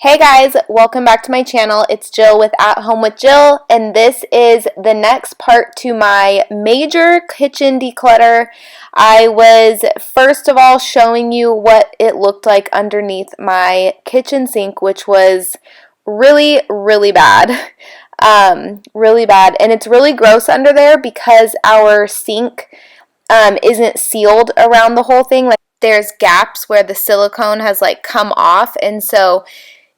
Hey guys, welcome back to my channel. It's Jill with At Home with Jill, and this is the next part to my major kitchen declutter. I was first of all showing you what it looked like underneath my kitchen sink, which was really, really bad. Really bad, and it's really gross under there because our sink isn't sealed around the whole thing. Like there's gaps where the silicone has like come off, and so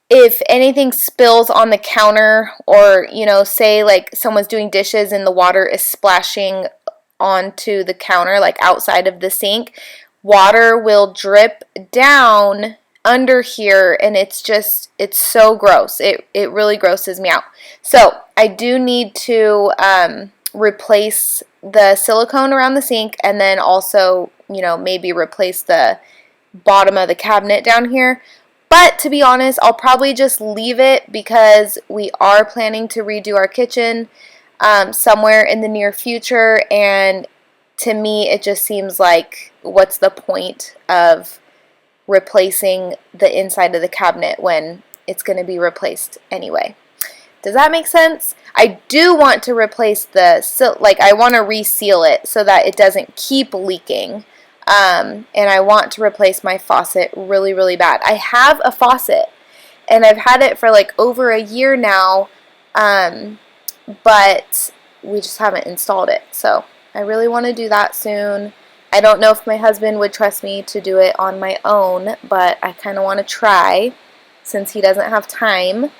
if anything spills on the counter, or say like someone's doing dishes and the water is splashing onto the counter like outside of the sink, water will drip down under here, and it's so gross. It really grosses me out. So I do need to replace the silicone around the sink, and then also maybe replace the bottom of the cabinet down here. But to be honest, I'll probably just leave it because we are planning to redo our kitchen somewhere in the near future, and to me it just seems like, what's the point of replacing the inside of the cabinet when it's going to be replaced anyway? Does that make sense? I do want to replace I want to reseal it so that it doesn't keep leaking. And I want to replace my faucet really, really bad. I have a faucet, and I've had it for like over a year now, but we just haven't installed it. So I really want to do that soon. I don't know if my husband would trust me to do it on my own, but I kind of want to try since he doesn't have time.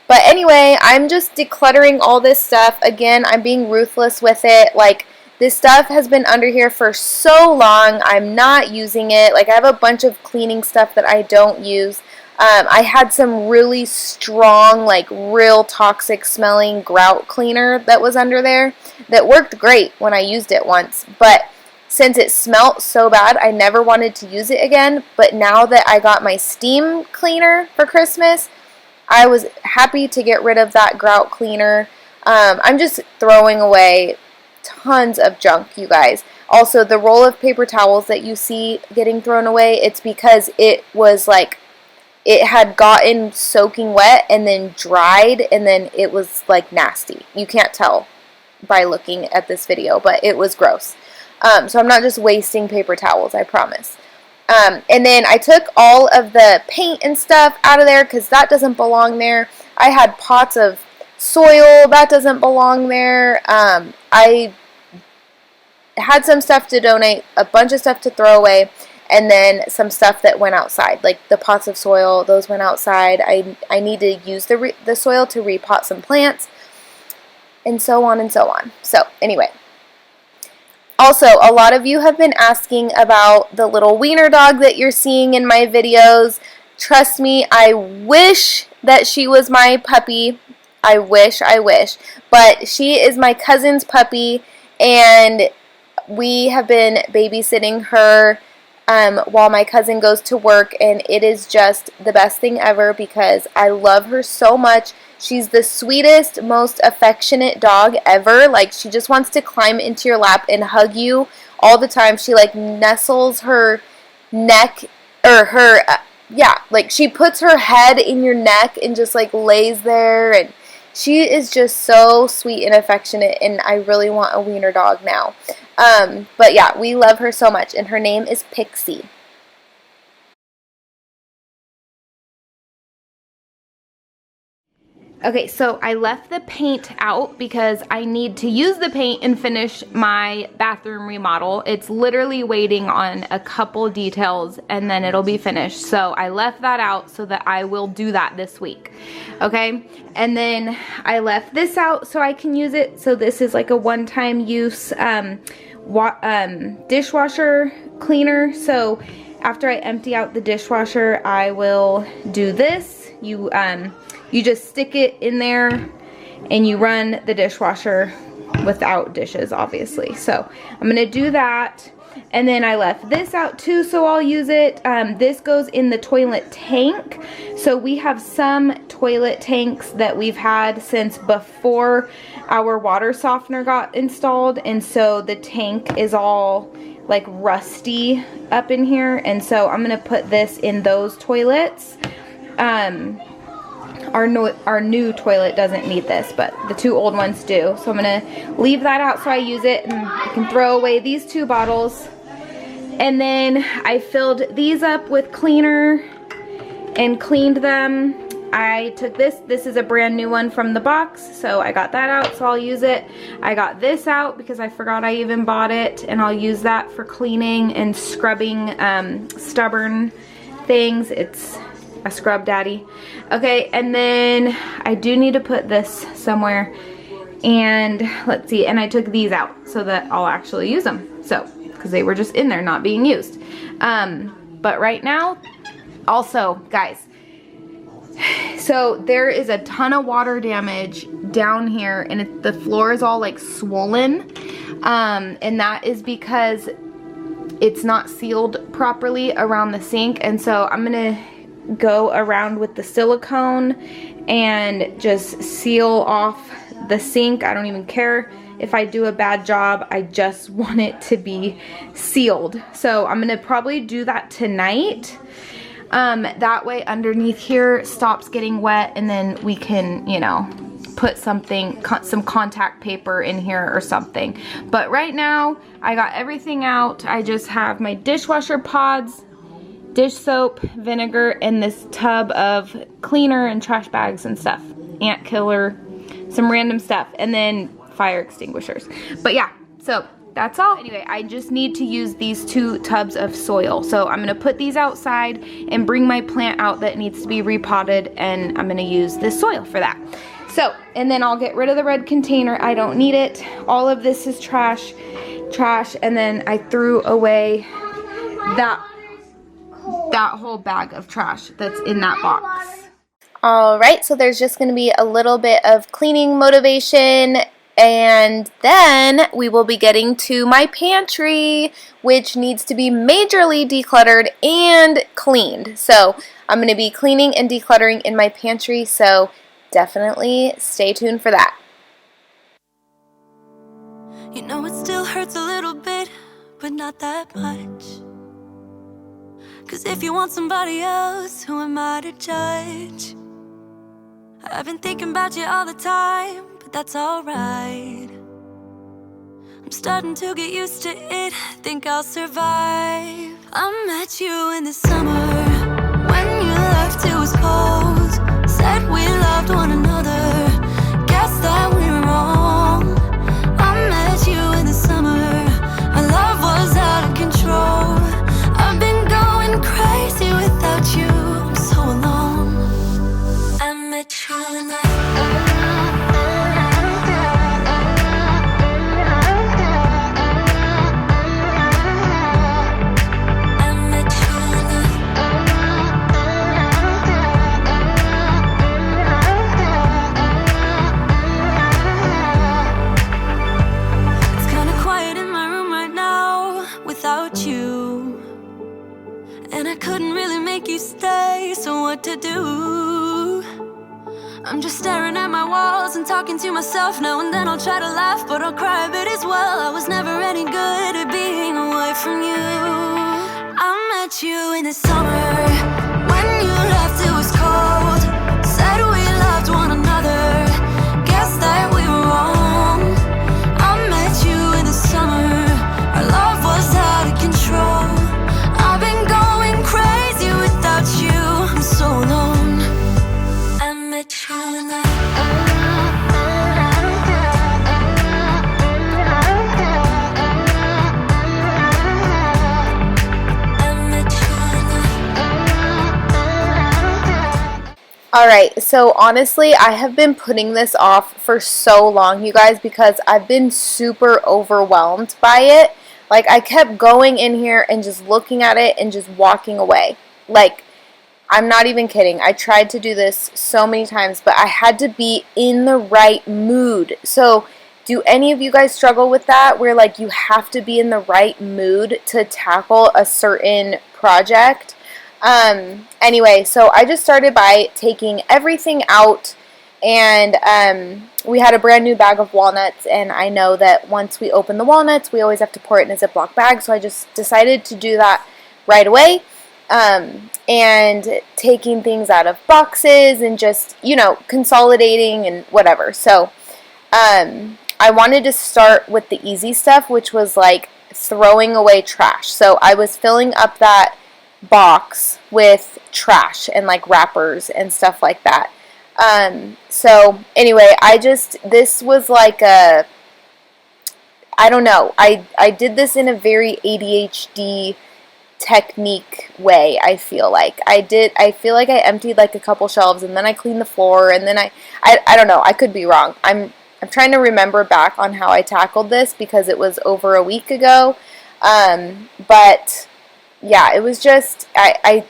But anyway, I'm just decluttering all this stuff. Again, I'm being ruthless with it. Like, this stuff has been under here for so long. I'm not using it. Like, I have a bunch of cleaning stuff that I don't use. I had some really strong, like real toxic smelling grout cleaner that was under there that worked great when I used it once. But since it smelt so bad, I never wanted to use it again. But now that I got my steam cleaner for Christmas, I was happy to get rid of that grout cleaner. I'm just throwing away tons of junk, you guys. Also, the roll of paper towels that you see getting thrown away, it's because it was like, it had gotten soaking wet and then dried, and then it was like nasty. You can't tell by looking at this video, but it was gross. So I'm not just wasting paper towels, I promise. And then I took all of the paint and stuff out of there because that doesn't belong there. I had pots of soil, that doesn't belong there. I had some stuff to donate, a bunch of stuff to throw away, and then some stuff that went outside, like the pots of soil, those went outside. I need to use the soil to repot some plants, and so on and so on. So anyway, also a lot of you have been asking about the little wiener dog that you're seeing in my videos. Trust me, I wish that she was my puppy. I wish, but she is my cousin's puppy, and we have been babysitting her while my cousin goes to work, and it is just the best thing ever because I love her so much. She's the sweetest, most affectionate dog ever. Like, she just wants to climb into your lap and hug you all the time. She like nestles her neck, or her like she puts her head in your neck and just like lays there, and she is just so sweet and affectionate, and I really want a wiener dog now. But yeah, we love her so much, and her name is Pixie. Okay, so I left the paint out because I need to use the paint and finish my bathroom remodel. It's literally waiting on a couple details and then it'll be finished. So I left that out so that I will do that this week. Okay, and then I left this out so I can use it. So this is like a one-time use dishwasher cleaner. So after I empty out the dishwasher, I will do this. You just stick it in there and you run the dishwasher without dishes, obviously. So I'm gonna do that. And then I left this out too, so I'll use it. This goes in the toilet tank. So we have some toilet tanks that we've had since before our water softener got installed. And so the tank is all like rusty up in here. And so I'm gonna put this in those toilets. our new toilet doesn't need this, but the 2 old ones do. So I'm gonna leave that out so I use it, and I can throw away these 2 bottles. And then I filled these up with cleaner and cleaned them. I took this is a brand new one from the box, so I got that out, so I'll use it. I got this out because I forgot I even bought it, and I'll use that for cleaning and scrubbing stubborn things. It's a scrub daddy. Okay, and then I do need to put this somewhere, and let's see, and I took these out so that I'll actually use them, so because they were just in there not being used. But right now, also guys, so there is a ton of water damage down here, and the floor is all like swollen, and that is because it's not sealed properly around the sink. And so I'm gonna go around with the silicone and just seal off the sink. I don't even care if I do a bad job, I just want it to be sealed. So I'm gonna probably do that tonight. That way underneath here stops getting wet, and then we can, you know, put something, some contact paper in here or something. But right now I got everything out. I just have my dishwasher pods, dish soap, vinegar, and this tub of cleaner and trash bags and stuff, ant killer, some random stuff, and then fire extinguishers. But yeah, so that's all. Anyway, I just need to use these 2 tubs of soil. So I'm gonna put these outside and bring my plant out that needs to be repotted, and I'm gonna use this soil for that. So, and then I'll get rid of the red container. I don't need it. All of this is trash, and then I threw away that whole bag of trash that's in that box. Alright, so there's just gonna be a little bit of cleaning motivation, and then we will be getting to my pantry, which needs to be majorly decluttered and cleaned. So I'm going to be cleaning and decluttering in my pantry, so definitely stay tuned for that. You know it still hurts a little bit, but not that much. 'Cause if you want somebody else, who am I to judge? I've been thinking about you all the time, but that's alright. I'm starting to get used to it, think I'll survive. I met you in the summer, when you left it was cold. Said we loved one another, guess that we were wrong. I met you in the summer, our love was out of control. I've been going crazy without you, I'm so alone. I met you in the to do. I'm just staring at my walls and talking to myself. Now and then I'll try to laugh, but I'll cry a bit as well. I was never any good at being away from you. I met you in the summer, when you left it was cold. Said we loved one another, guess that we were wrong. I met you in the summer, our love was out of control. I've been going crazy without you, I'm so alone. I met you in the Alright, so honestly, I have been putting this off for so long, you guys, because I've been super overwhelmed by it. Like, I kept going in here and just looking at it and just walking away. Like, I'm not even kidding. I tried to do this so many times, but I had to be in the right mood. So, do any of you guys struggle with that, where, like, you have to be in the right mood to tackle a certain project? Anyway, so I just started by taking everything out, and we had a brand new bag of walnuts, and I know that once we open the walnuts, we always have to pour it in a Ziploc bag, so I just decided to do that right away. and taking things out of boxes and just, consolidating and whatever. So I wanted to start with the easy stuff, which was like throwing away trash. So I was filling up that box with trash and like wrappers and stuff like that. So anyway, this was like I don't know, I did this in a very ADHD technique way. I feel like I feel like I emptied like a couple shelves, and then I cleaned the floor, and then I don't know, I could be wrong. I'm trying to remember back on how I tackled this because it was over a week ago. But yeah, it was just, I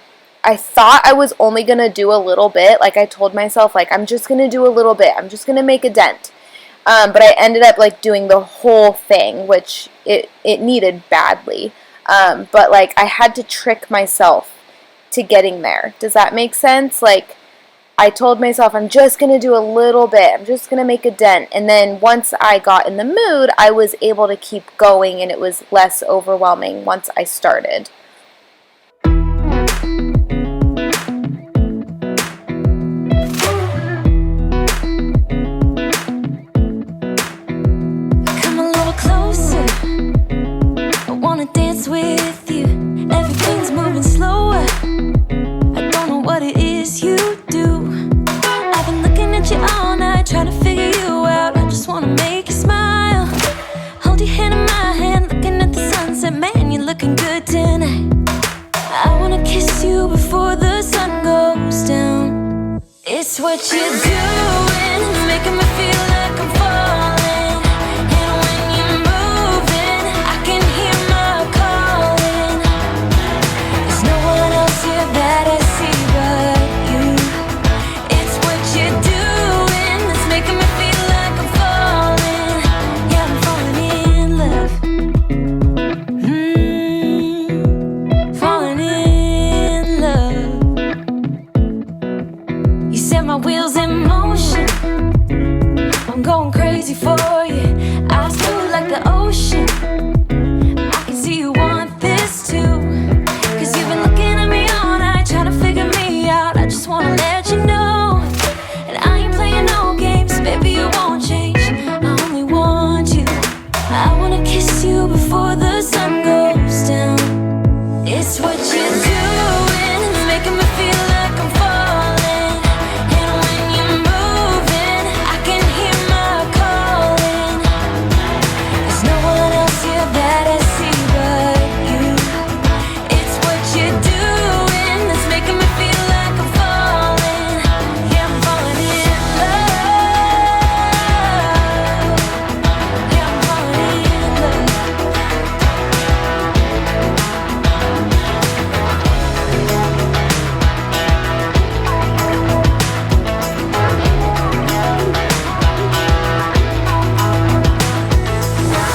thought I was only going to do a little bit. Like I told myself, like, I'm just going to do a little bit. I'm just going to make a dent. But I ended up like doing the whole thing, which it needed badly. But like I had to trick myself to getting there. Does that make sense? Like I told myself, I'm just going to do a little bit. I'm just going to make a dent. And then once I got in the mood, I was able to keep going, and it was less overwhelming once I started. With you, everything's moving slower. I don't know what it is you do. I've been looking at you all night, trying to figure you out. I just wanna make you smile. Hold your hand in my hand, looking at the sunset. Man, you're looking good tonight. I wanna kiss you before the sun goes down. It's what you're doing, making me feel like I'm falling. And when you're moving, I can hear my calling. There's no one else here that I see but you. It's what you're doing that's making me feel like I'm falling. Yeah, I'm falling in love. You set my wheels in motion. I'm going crazy for you. Eyes blue like the ocean. I can see you want this too. Cause you've been looking at me all night, trying to figure me out. I just wanna let you know. And I ain't playing no games, baby, you won't change. I only want you. I wanna kiss you before the sun goes down. It's what you're doing, it's making me feel like I'm falling. And when you're moving, I can hear my calling. There's no one else here that I see but you. It's what you're doing that's making me feel like I'm falling. Yeah, I'm falling in love. Yeah, I'm falling in love.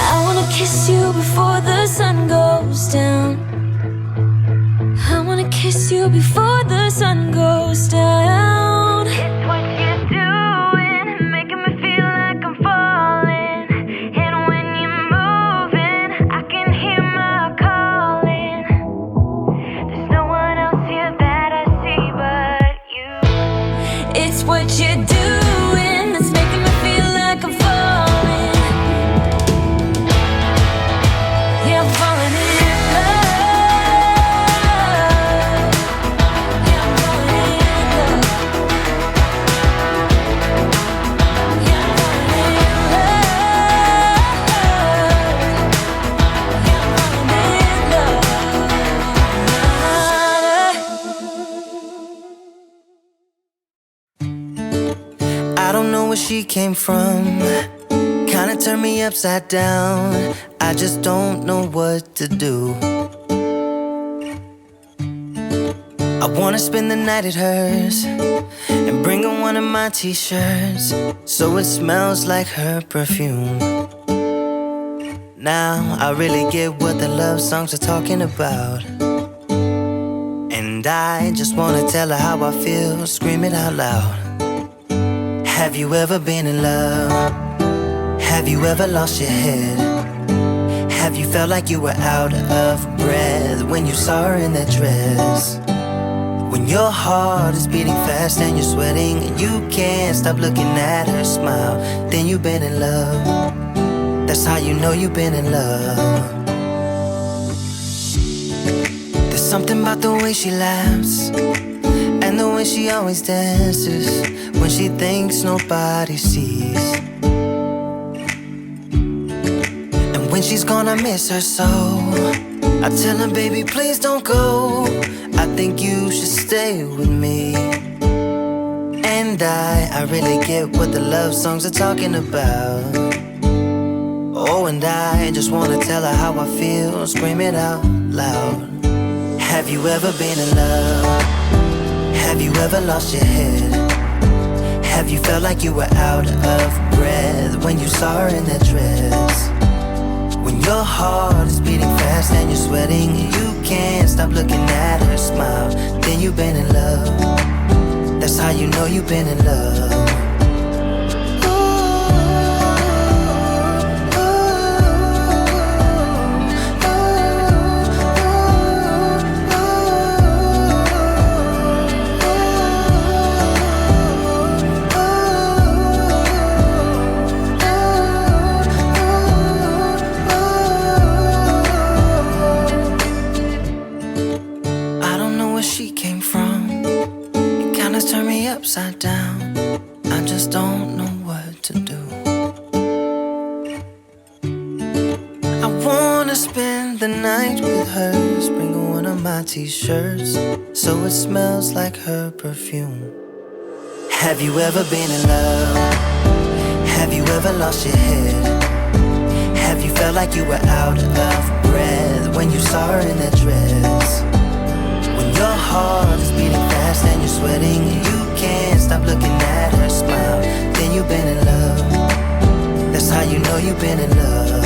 I wanna kiss you before the sun goes down. I wanna kiss you before the sun goes down. It's what you're doing, making me feel like I'm falling. And when you're moving, I can hear my calling. There's no one else here that I see but you. It's what you're doing that's making me feel like I'm falling. Yeah, I'm falling in love. Yeah, I'm falling in love. Yeah, I'm falling in love. I don't know where she came from. Kinda turned me upside down. I just don't know what to do. I wanna spend the night at hers and bring her one of my t-shirts so it smells like her perfume. Now I really get what the love songs are talking about, and I just wanna tell her how I feel, scream it out loud. Have you ever been in love? Have you ever lost your head? Have you felt like you were out of breath when you saw her in that dress? When your heart is beating fast and you're sweating and you can't stop looking at her smile, then you've been in love. That's how you know you've been in love. There's something about the way she laughs and the way she always dances when she thinks nobody sees. And when she's gone, I miss her so. I tell her, baby, please don't go. I think you should stay with me. And I really get what the love songs are talking about. Oh, and I just wanna tell her how I feel, scream it out loud. Have you ever been in love? Have you ever lost your head? Have you felt like you were out of breath when you saw her in that dress? When your heart is beating fast and you're sweating and you can't stop looking at her smile, then you've been in love. That's how you know you've been in love. Upside down, I just don't know what to do. I wanna spend the night with her, bring her one of my t-shirts so it smells like her perfume. Have you ever been in love? Have you ever lost your head? Have you felt like you were out of breath when you saw her in that dress? When your heart is beating fast and you're sweating and you can't stop looking at her smile, then you've been in love. That's how you know you've been in love.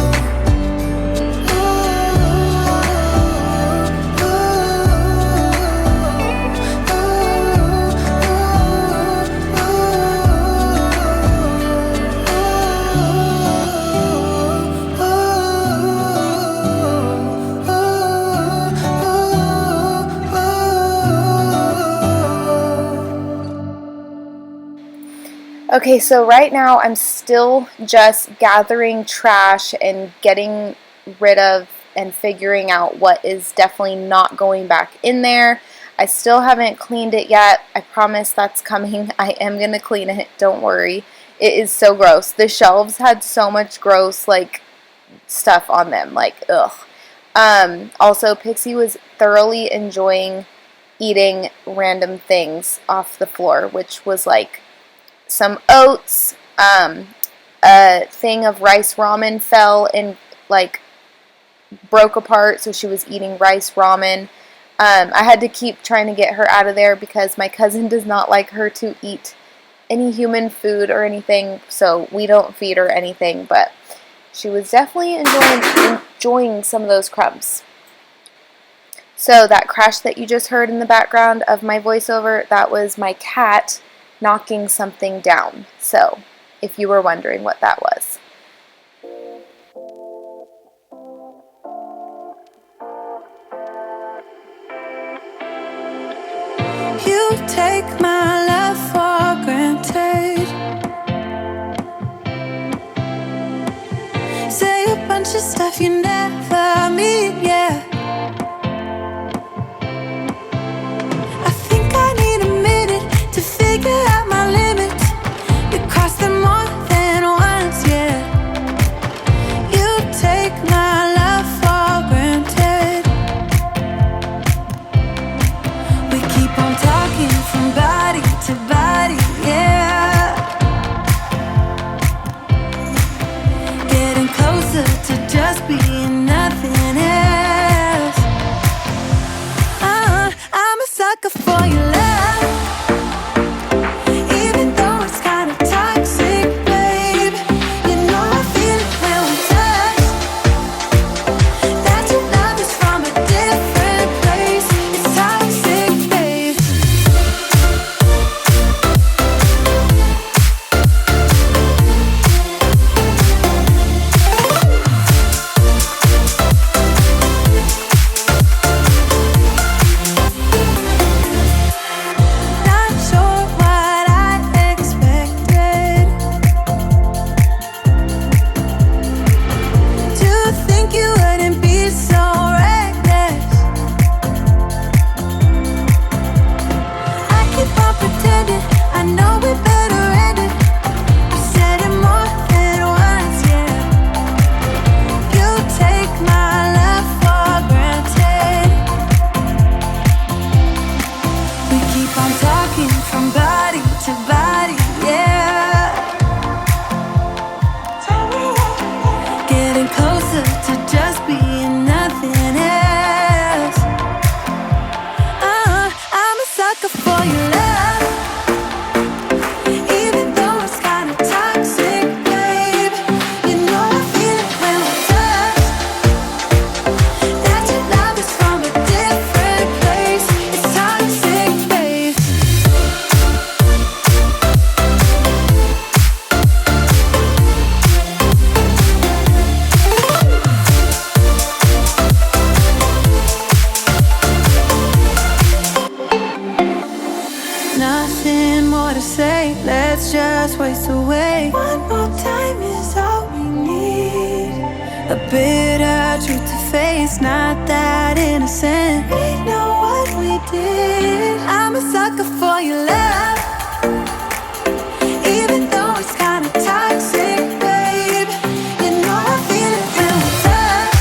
Okay, so right now I'm still just gathering trash and getting rid of and figuring out what is definitely not going back in there. I still haven't cleaned it yet. I promise that's coming. I am going to clean it. Don't worry. It is so gross. The shelves had so much gross, like, stuff on them. Like, ugh. Also, Pixie was thoroughly enjoying eating random things off the floor, which was, like, some oats, a thing of rice ramen fell and, like, broke apart, so she was eating rice ramen. I had to keep trying to get her out of there because my cousin does not like her to eat any human food or anything, so we don't feed her anything, but she was definitely enjoying some of those crumbs. So that crash that you just heard in the background of my voiceover, that was my cat knocking something down. So, if you were wondering what that was. You take my love for granted. Say a bunch of stuff you never mean, yeah. I think I need a minute to figure out my limits. You crossed them more than once, yeah. nothing more to say. Let's just waste away. One more time is all we need. A bitter truth to face, not that innocent. We know what we did. I'm a sucker for your love, even though it's kinda toxic, babe. You know I feel it when we touch.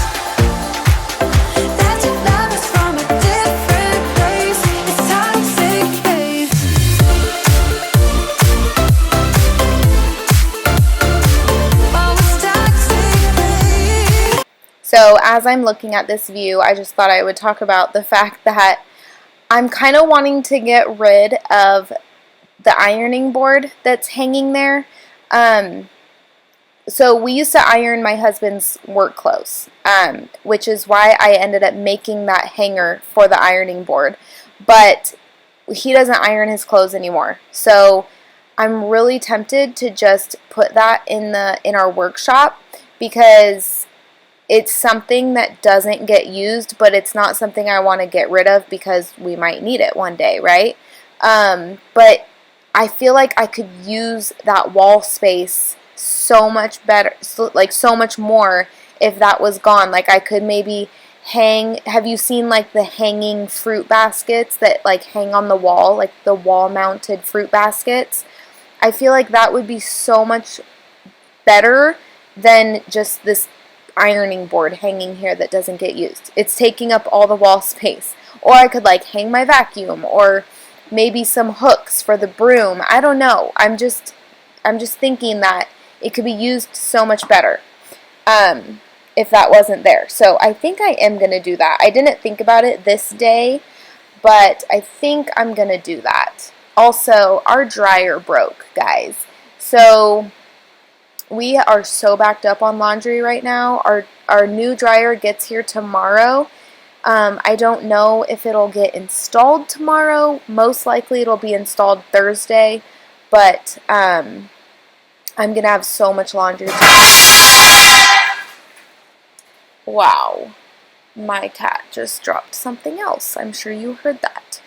That your love is from a different place. It's toxic, babe. Oh, it's toxic, babe. So as I'm looking at this view, I just thought I would talk about the fact that I'm kind of wanting to get rid of the ironing board that's hanging there. So we used to iron my husband's work clothes, which is why I ended up making that hanger for the ironing board. But he doesn't iron his clothes anymore. So I'm really tempted to just put that in our workshop, because it's something that doesn't get used, but it's not something I want to get rid of because we might need it one day, right? But I feel like I could use that wall space so much better, so much more if that was gone. Like I could maybe hang, have you seen like the hanging fruit baskets that like hang on the wall, like the wall mounted fruit baskets? I feel like that would be so much better than just this ironing board hanging here that doesn't get used. It's taking up all the wall space. Or I could like hang my vacuum, or maybe some hooks for the broom. I don't know. I'm just thinking that it could be used so much better if that wasn't there. So I think I am going to do that. I didn't think about it this day, but I think I'm going to do that. Also, our dryer broke, guys. So we are so backed up on laundry right now. Our new dryer gets here tomorrow. I don't know if it'll get installed tomorrow. Most likely it'll be installed Thursday, but I'm going to have so much laundry. Wow, my cat just dropped something else. I'm sure you heard that.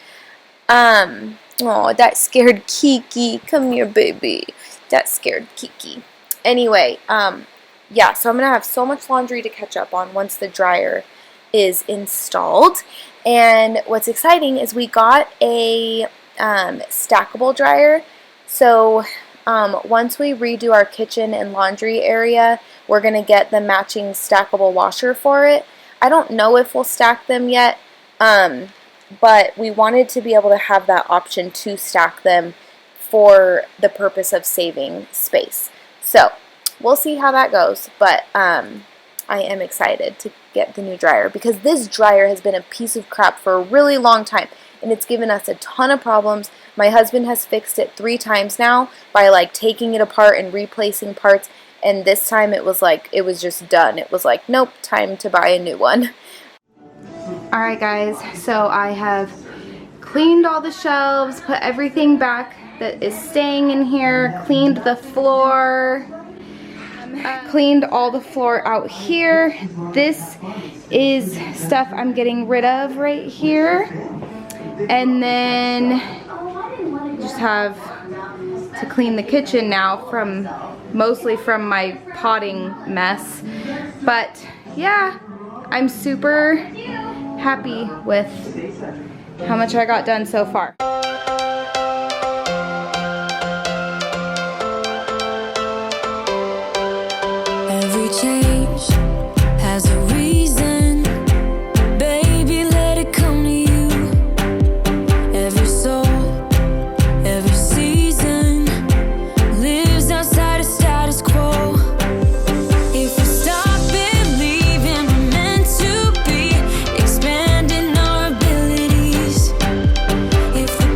Oh, that scared Kiki. Come here, baby. That scared Kiki. Anyway, yeah, so I'm going to have so much laundry to catch up on once the dryer is installed. And what's exciting is we got a stackable dryer. So once we redo our kitchen and laundry area, we're going to get the matching stackable washer for it. I don't know if we'll stack them yet, but we wanted to be able to have that option to stack them for the purpose of saving space. So we'll see how that goes, but I am excited to get the new dryer, because this dryer has been a piece of crap for a really long time, and it's given us a ton of problems. My husband has fixed it 3 times now by like taking it apart and replacing parts, and this time it was like, it was just done. It was like, nope, time to buy a new one. Alright guys, so I have cleaned all the shelves, put everything back that is staying in here, cleaned the floor, cleaned all the floor out here. This is stuff I'm getting rid of right here. And then just have to clean the kitchen now, mostly from my potting mess. But yeah, I'm super happy with how much I got done so far. Every change has a reason, baby, let it come to you. Every soul, every season lives outside of status quo. If we stop believing we're meant to be, expanding our abilities. If we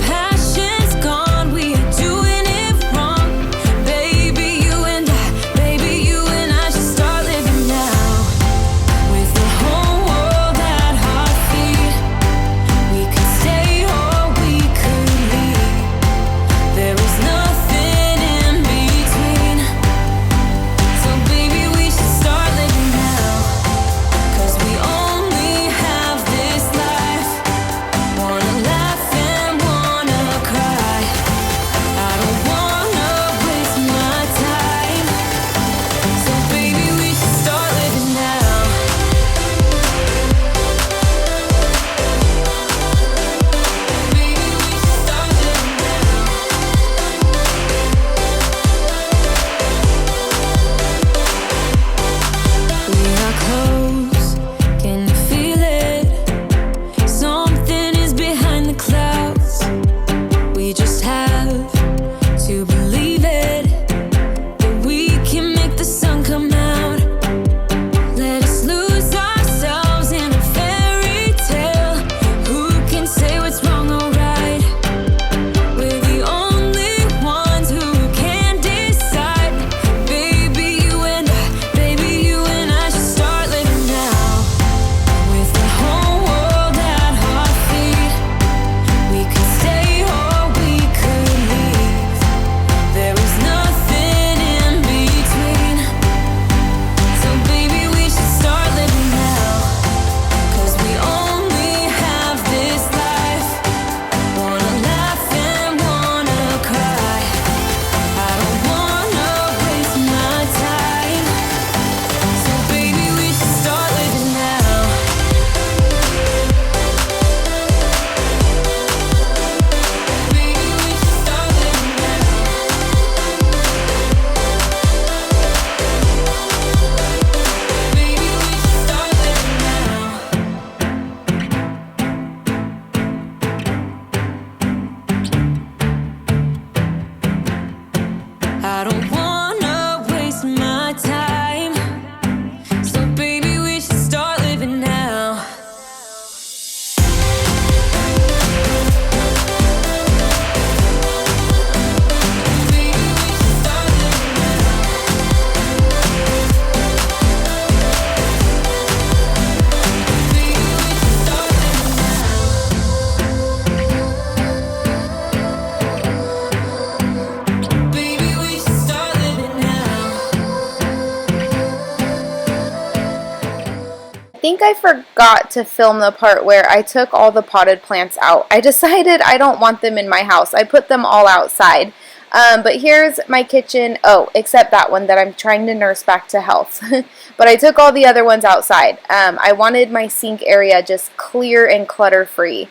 think I forgot to film the part where I took all the potted plants out. I decided I don't want them in my house. I put them all outside. But here's my kitchen. Oh, except that one that I'm trying to nurse back to health. But I took all the other ones outside. I wanted my sink area just clear and clutter-free.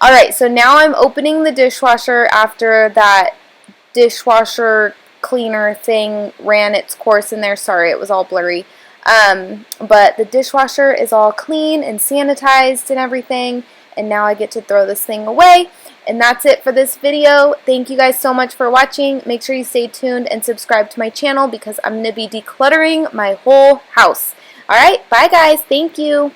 Alright, so now I'm opening the dishwasher after that dishwasher cleaner thing ran its course in there. Sorry, it was all blurry. But the dishwasher is all clean and sanitized and everything. And now I get to throw this thing away. And that's it for this video. Thank you guys so much for watching. Make sure you stay tuned and subscribe to my channel because I'm going to be decluttering my whole house. Alright, bye guys. Thank you.